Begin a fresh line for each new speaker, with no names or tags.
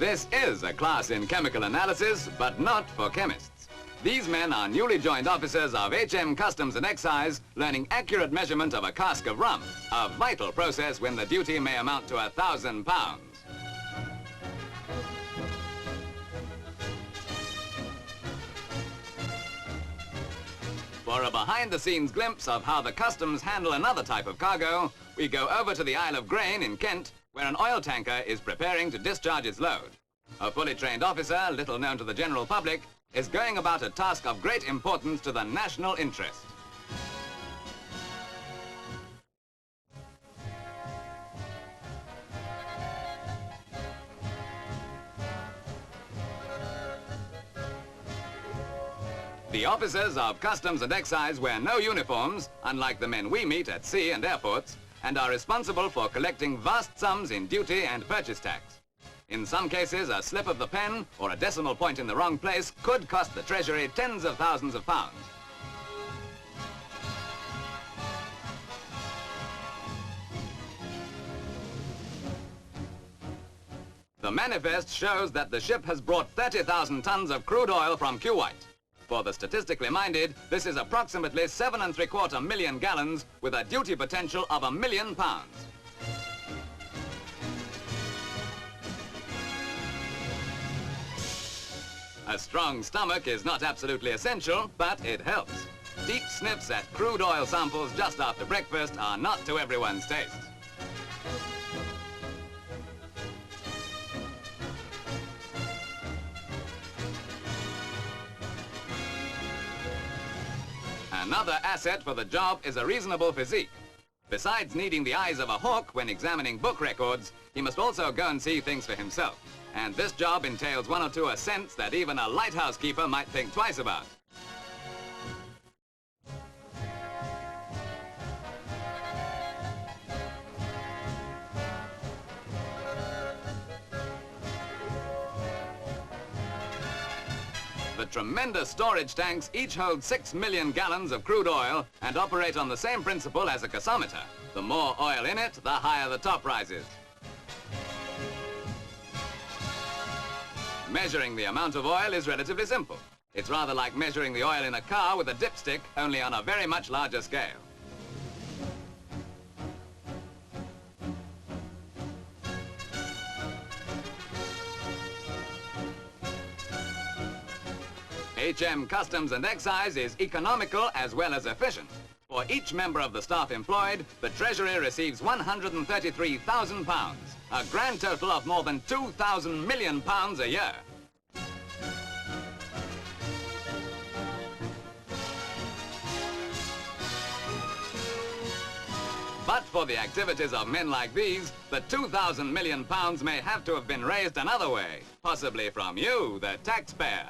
This is a class in chemical analysis, but not for chemists. These men are newly joined officers of HM Customs and Excise, learning accurate measurement of a cask of rum, a vital process when the duty may amount to £1,000. For a behind-the-scenes glimpse of how the customs handle another type of cargo, we go over to the Isle of Grain in Kent, where an oil tanker is preparing to discharge its load. A fully trained officer, little known to the general public, is going about a task of great importance to the national interest. The officers of Customs and Excise wear no uniforms, unlike the men we meet at sea and airports, and are responsible for collecting vast sums in duty and purchase tax. In some cases, a slip of the pen or a decimal point in the wrong place could cost the Treasury tens of thousands of pounds. The manifest shows that the ship has brought 30,000 tons of crude oil from Kuwait. For the statistically minded, this is approximately 7¾ million gallons with a duty potential of £1 million. A strong stomach is not absolutely essential, but it helps. Deep sniffs at crude oil samples just after breakfast are not to everyone's taste. Another asset for the job is a reasonable physique. Besides needing the eyes of a hawk when examining book records, he must also go and see things for himself. And this job entails one or two ascents that even a lighthouse keeper might think twice about. The tremendous storage tanks each hold 6 million gallons of crude oil and operate on the same principle as a gasometer. The more oil in it, the higher the top rises. Measuring the amount of oil is relatively simple. It's rather like measuring the oil in a car with a dipstick, only on a very much larger scale. HM Customs and Excise is economical as well as efficient. For each member of the staff employed, the Treasury receives £133,000, a grand total of more than £2,000 million a year. But for the activities of men like these, the £2,000 million may have to have been raised another way, possibly from you, the taxpayer.